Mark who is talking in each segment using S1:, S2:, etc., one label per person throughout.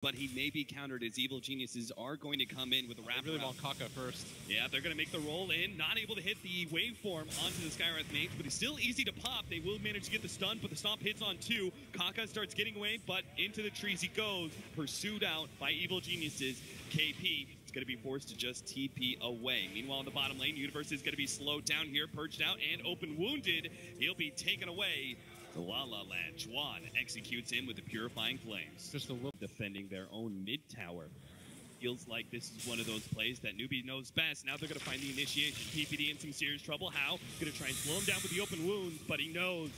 S1: but he may be countered as Evil Geniuses are going to come in with a wrap.
S2: I really want KaKa first.
S1: Yeah, they're going to make the roll in. Not able to hit the waveform onto the Skywrath mage, but he's still easy to pop. They will manage to get the stun, but the stomp hits on 2. KaKa starts getting away, but into the trees he goes. Pursued out by Evil Geniuses. KP is going to be forced to just TP away. Meanwhile, in the bottom lane, Universe is going to be slowed down here, purged out, and open wounded. He'll be taken away. The La La Land. Chuan executes him with the Purifying Flames.
S2: Just a little
S1: Defending their own mid tower. Feels like this is one of those plays that Newbee knows best. Now they're going to find the initiation. PPD in some serious trouble. How? Going to try and slow him down with the open wounds, but he knows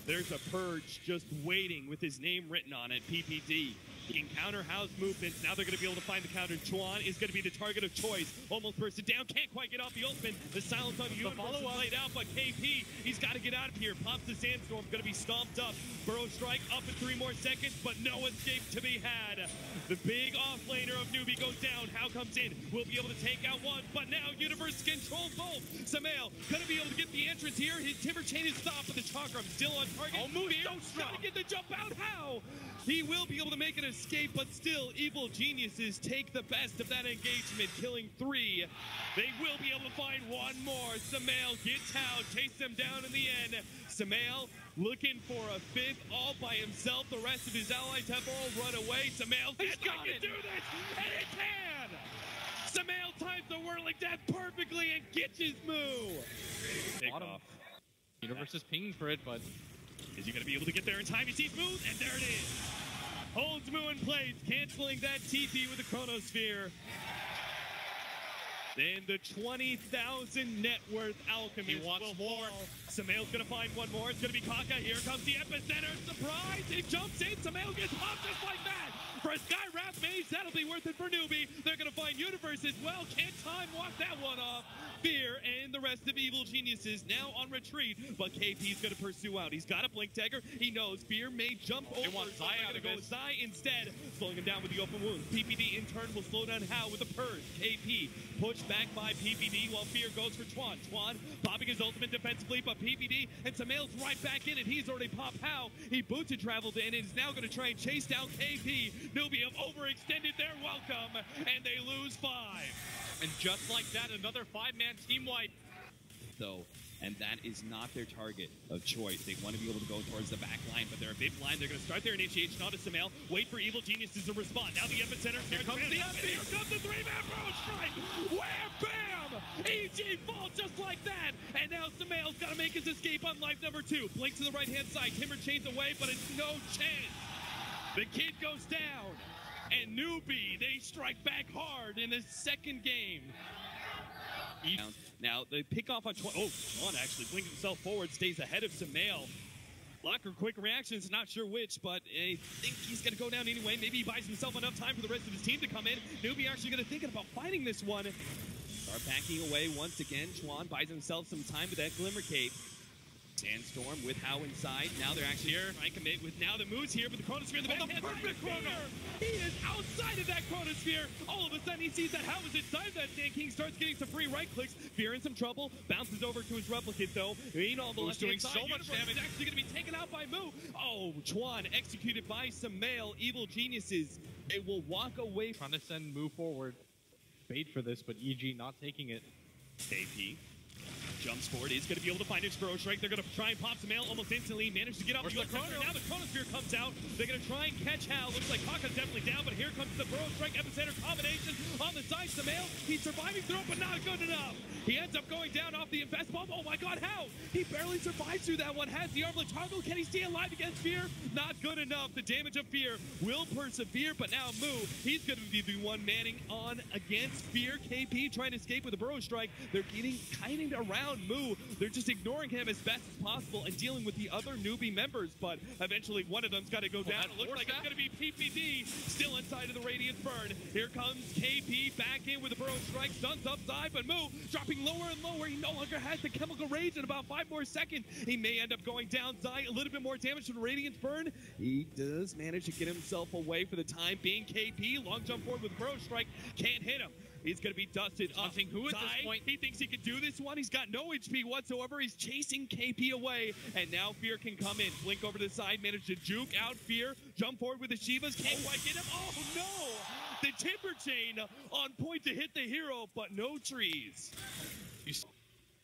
S1: there's a purge just waiting with his name written on it. PPD. He can counter Hao's movements. Now they're going to be able to find the counter. Chuan is going to be the target of choice. Almost bursted down. Can't quite get off the ultimate. The silence on the Universe is laid out, but KP, he's got to get out of here. Pops the Sandstorm. Going to be stomped up. Burrow Strike up in 3 more seconds, but no escape to be had. The big offlaner of Newbee goes down. Hao comes in. Will be able to take out one, but now Universe controls both. SumaiL going to be able to get the entrance here. His Timber Chain is stopped, but the Chakram still on target.
S2: Almost
S1: trying to get the jump out. How? He will be able to make an escape, but still, Evil Geniuses take the best of that engagement, killing 3. They will be able to find one more. SumaiL gets Hao, chase them down in the end. SumaiL looking for a 5th all by himself. The rest of his allies have all run away. SumaiL can do this, and it can! SumaiL times the Whirling Death perfectly and gets his move. Take off.
S2: Universe is pinging for it, but
S1: is he going to be able to get there in time? He sees Moo, and there it is. Holds Moo in place, canceling that TP with the Chronosphere. Then the 20,000 net worth Alchemist.
S2: He wants more.
S1: SumaiL's going to find one more. It's going to be KaKa. Here comes the epicenter. Surprise! He jumps in. SumaiL gets popped just like that. For a Skywrath mage, that'll be worth it for Newbee. They're going to find Universe as well. Can't time walk that one off. Fear and the rest of Evil Geniuses now on retreat, but KP's going to pursue out. He's got a Blink Dagger. He knows Fear may jump over.
S2: They want
S1: so
S2: Zai
S1: they're going to go Zai instead, slowing him down with the open wounds. PPD in turn will slow down Hao with the purge. KP pushed back by PPD while Fear goes for Chuan. Chuan popping his ultimate defensively, but PPD and SumaiL's right back in it. He's already popped Hao. He boots and traveled in and is now going to try and chase down KP. Newbee have overextended their welcome, and they lose 5.
S2: And just like that, another 5-man team wipe.
S1: Though, and that is not their target of choice. They want to be able to go towards the back line, but they're a bit blind. They're going to start their initiation onto SumaiL. Wait for Evil Geniuses to respond. Now the epicenter. Here comes the up. Here comes the 3-man Burrow Strike. Wham! Bam! EG falls just like that. And now SumaiL's got to make his escape on life number 2. Blink to the right-hand side. Timber Chain's away, but it's no chance. The kid goes down. And Newbee, they strike back hard in the second game. Now, they pick off on Chuan. Oh, Chuan actually blinking himself forward, stays ahead of SumaiL. Locker quick reactions, not sure which, but I think he's going to go down anyway. Maybe he buys himself enough time for the rest of his team to come in. Newbee actually going to think about fighting this one. Start backing away once again. Chuan buys himself some time with that Glimmer Cape. Sandstorm with Hao inside. Now they're actually here. Trying to commit with now the moves here, but the Chronosphere in the back. The perfect Chrono! He is outside of that Chronosphere. All of a sudden he sees that Hao is inside of that Sand King, starts getting some free right clicks. Fear in some trouble. Bounces over to his replicant though. Meanwhile, the left doing so much damage. Actually going to be taken out by Moo. Oh, Chuan executed by SumaiL. Evil Geniuses. It will walk away.
S2: Trying to send Moo forward. Bait for this, but EG not taking it.
S1: KP. Jumps forward, is going to be able to find his Burrow Strike. They're going to try and pop SumaiL almost instantly. Managed to get off the Chrono. Now the Chronosphere comes out. They're going to try and catch Hao. Looks like KaKa's definitely down, but here comes the Burrow Strike epicenter combination on the side. SumaiL, he's surviving through it, but not good enough. He ends up going down off the Invest Bomb. Oh my god, Hao! He barely survives through that one. Has the armlet toggle. Can he stay alive against Fear? Not good enough. The damage of Fear will persevere, but now Moo, he's going to be the one manning on against Fear. KP trying to escape with a Burrow Strike. They're getting kind of around Moo. They're just ignoring him as best as possible and dealing with the other Newbee members, but eventually one of them's got to go down. It looks like it's going to be PPD still inside of the Radiant Burn. Here comes KP back in with a Burrow Strike, stuns up Zai, but Moo dropping lower and lower. He no longer has the Chemical Rage in about 5 more seconds. He may end up going down. Zai, a little bit more damage to the Radiant Burn. He does manage to get himself away for the time being. KP, long jump forward with Burrow Strike, can't hit him. He's going to be dusted up.
S3: Who at this point?
S1: He thinks he can do this one. He's got no HP whatsoever. He's chasing KP away, and now Fear can come in. Blink over to the side, manage to juke out Fear. Jump forward with the Shivas. Can't quite get him. Oh, no! The Timber Chain on point to hit the hero, but no trees.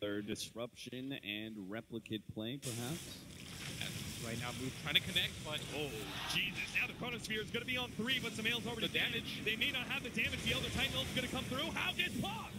S4: Third disruption and replicate play, perhaps.
S3: Right now, Move trying to connect, but
S1: oh, Jesus. Now the Chronosphere is going to be on 3, but SumaiL's already damaged. They may not have the damage. The Elder Titan Ultimate is going to come through. How gets popped?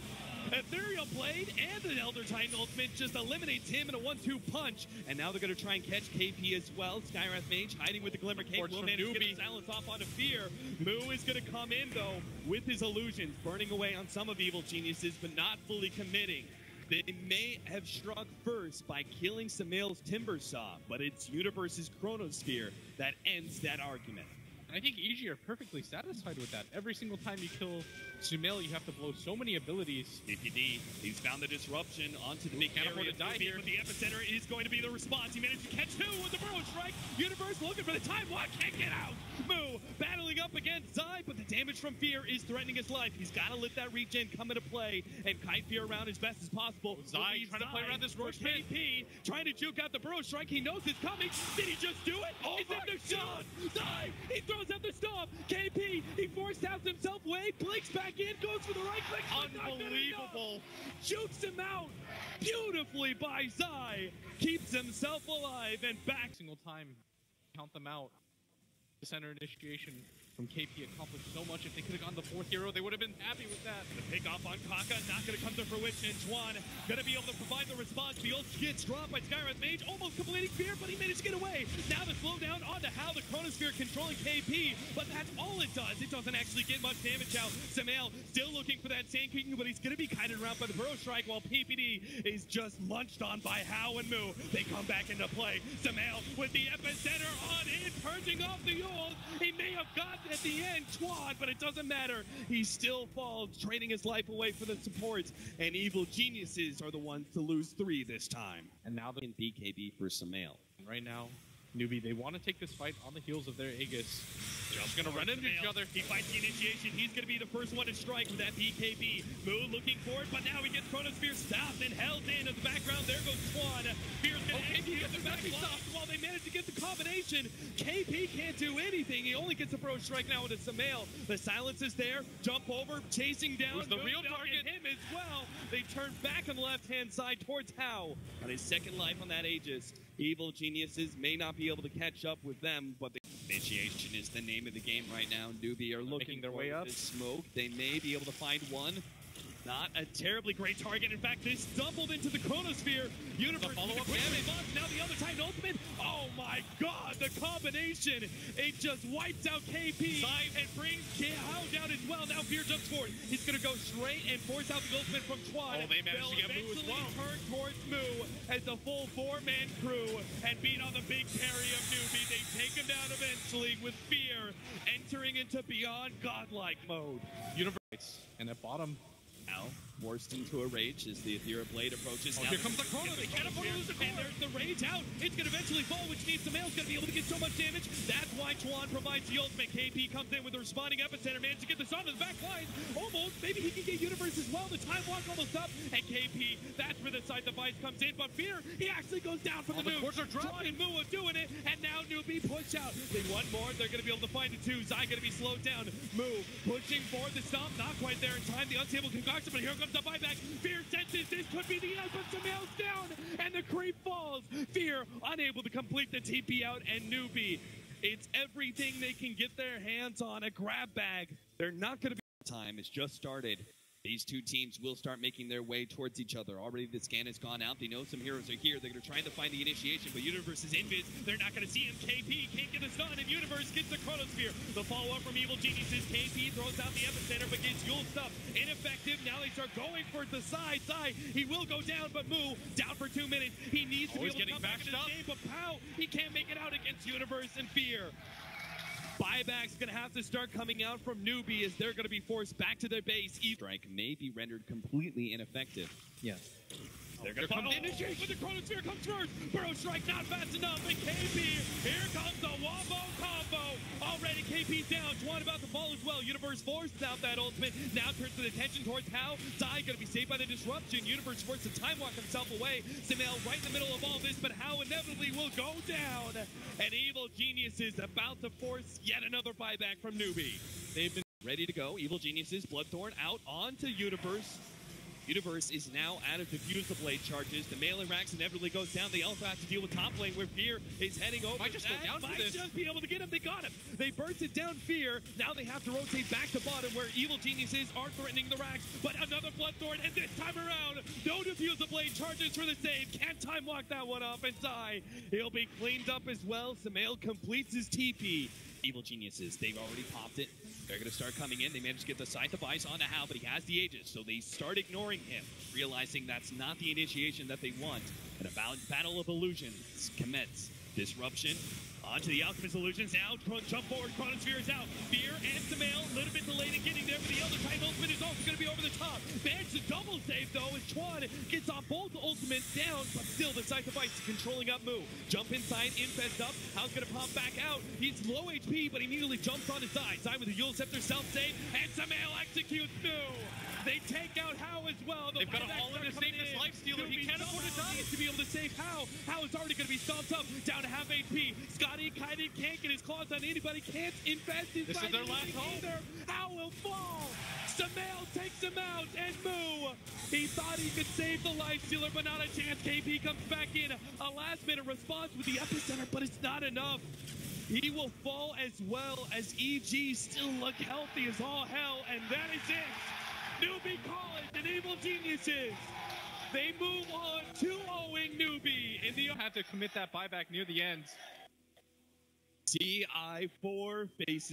S1: Ethereal Blade and the Elder Titan Ultimate just eliminates him in a 1-2 punch. And now they're going to try and catch KP as well. Skywrath Mage hiding with the Glimmer Cape. Will manage to get the silence off onto Fear. Moo is going to come in, though, with his illusions, burning away on some of Evil Geniuses, but not fully committing. They may have struck first by killing SumaiL's Timber Saw, but it's Universe's Chronosphere that ends that argument.
S2: And I think EG are perfectly satisfied with that. Every single time you kill SumaiL, you have to blow so many abilities.
S1: DPD, he's found the disruption onto the big
S2: can't afford to die here.
S1: But the epicenter is going to be the response. He managed to catch 2 with the Burrow Strike. Universe looking for the time lock, can't get out. Moo battling up against Zai, but the damage from Fear is threatening his life. He's got to let that regen come into play and kite Fear around as best as possible.
S3: Zai trying to play around this Roche pit.
S1: KP trying to juke out the Burrow Strike. He knows it's coming. Did he just do it?
S3: Oh,
S1: it's in the shot. Zai, he throws out the stomp. KP, he forced out himself away, blinks back in, goes for the right click.
S3: Unbelievable.
S1: Shoots him out beautifully by Zai. Keeps himself alive and back.
S2: Single time, count them out. The center initiation from KP accomplished so much. If they could have gone the 4th hero, they would have been happy with that.
S1: The pick off on KaKa, not going to come to fruition. Chuan going to be able to provide the response. The ult gets dropped by Skywrath Mage, almost completing Fear, but he managed to get away. Now the slowdown onto how the Chronosphere controlling KP, but that's all it does. It doesn't actually get much damage out. SumaiL still looking for that Sand Kicking, but he's going to be kited around by the Burrow Strike, while PPD is just munched on by Hao and Moo. They come back into play. SumaiL with the epicenter on in, purging off the ult. He may have gotten at the end Chuan, but it doesn't matter. He still falls, trading his life away for the supports, and Evil Geniuses are the ones to lose 3 this time.
S2: And now the
S4: BKB for SumaiL.
S2: right now, Newbee, they want to take this fight on the heels of their Aegis.
S1: Just gonna run into each other. He fights the initiation. He's gonna be the first one to strike with that BKB. Moo looking for it, but now he gets Chronosphere stopped and held in the background. There goes Chuan. Fear's gonna get the back stopped while they manage to get the combination. KP can't do anything. He only gets a pro strike now with a SumaiL. The silence is there. Jump over, chasing down.
S3: Who's the real target?
S1: Him as well. They turn back on the left-hand side towards Hao on his second life on that Aegis. Evil Geniuses may not be able to catch up with them, but the initiation is the name of the game right now. Newbee are looking
S2: their way up.
S1: This smoke. They may be able to find one. Not a terribly great target. In fact, this stumbled into the Chronosphere. Universe
S3: follow-up
S1: damage. Now the other Titan ultimate. Oh my god, the combination. It just wipes out KP and brings Hao down as well. Now Fear jumps forward. He's going to go straight and force out the ultimate from Chuan.
S3: Oh, they managed to get Moo as well.
S1: Turn towards Moo as the full four-man crew and beat on the big carry of Newbee. They take him down eventually with Fear entering into beyond godlike mode.
S2: Universe. And at bottom,
S1: Now, forced into a rage as the Ethereal Blade approaches.
S3: Oh,
S1: now
S3: here comes the Chrono.
S1: They can't afford to lose the core. And there's the rage out. It's going to eventually fall, which means SumaiL's going to be able to get so much damage. That's why Chuan provides the ultimate. KP comes in with the responding epicenter, managed to get this on to the back line. Almost. Maybe he can get Universe as well. The time walk almost up. And KP, that's where the side device comes in. But Fear, he actually goes down from the move. Chuan and Moo are doing it. And now Newbee push out. They want more. They're going to be able to find the two. Zai going to be slowed down. Moo pushing for the stomp. Not quite there in time. The unstable concoction, but here comes the buyback. Fear senses this could be the end, but SumaiL's down, and the creep falls. Fear unable to complete the TP out, and Newbee, it's everything they can get their hands on, a grab bag. They're not going to be... Time has just started. These two teams will start making their way towards each other. Already the scan has gone out. They know some heroes are here. They're going to try to find the initiation, but Universe is invis. They're not going to see him. KP can't get this done, and Universe gets the Chronosphere. The follow-up from Evil Geniuses. KP throws out the epicenter, but gets Yule stuff. Ineffective. Now they start going for the side. He will go down, but Moo down for 2 minutes. He needs to be able to come back in this game, but Pow, he can't make it out against Universe and Fear. Buyback's going to have to start coming out from Newbee as they're going to be forced back to their base. Strike may be rendered completely ineffective.
S2: yes.
S1: They're gonna find the initiation, but the Chronosphere comes first. Burrow strike not fast enough, and KP, here comes the wombo combo. Already KP's down. Chuan about to fall as well. Universe forces out that ultimate. Now turns the attention towards Hao. Syed gonna be saved by the disruption. Universe forced to time walk himself away. SumaiL right in the middle of all this, but Hao inevitably will go down. And Evil Geniuses about to force yet another buyback from Newbee. They've been ready to go. Evil Geniuses, Bloodthorn out onto Universe. Universe is now out of Diffuse the Blade charges. The melee racks inevitably goes down. They also have to deal with top lane where Fear is heading over.
S2: Might just go down for this.
S1: Just be able to get him. They got him. They burst it down Fear. Now they have to rotate back to bottom where Evil Geniuses are threatening the racks. But another Bloodthorn, and this time around, no Diffuse the Blade charges for the save. Can't time walk that one off. And Syed, he'll be cleaned up as well. SumaiL completes his TP. Evil Geniuses, they've already popped it. They're going to start coming in. They managed to get the Scythe of Ice onto Hao, but he has the Aegis, so they start ignoring him, realizing that's not the initiation that they want. And a battle of illusions commence. Disruption onto the Alchemist Illusions. Now, jump forward. Chronosphere is out. Fear and SumaiL a little bit delayed in getting there, but the Elder Titan ultimate is also going to be over the top. Managed to double save, though, as Chuan gets off both ultimates down, but still the Scythe of Ice controlling up move. Jump inside, infest up. Hao's going to pop back out. He's low HP, but he immediately jumps on his side. Syed with the Eul Scepter self-save, and SumaiL executes new. They take out Hao as well.
S2: They've got to haul in to save this life stealer. He can't afford to die.
S1: To be able to save Hao. Hao is already going to be stomped up, down to half HP. Scotty kind of can't get his claws on anybody. Can't invest his
S2: This is their last hope.
S1: either. Hao will fall. SumaiL takes him out, and Moo. He thought he could save the life stealer, but not a chance. KP comes back in. A last-minute response with the epicenter, but it's not enough. He will fall as well as EG still look healthy as all hell, and that is it. Newbee College and Evil Geniuses. They move on 2-0ing Newbee in the
S2: Had to commit that buyback near the end.
S1: TI4 faces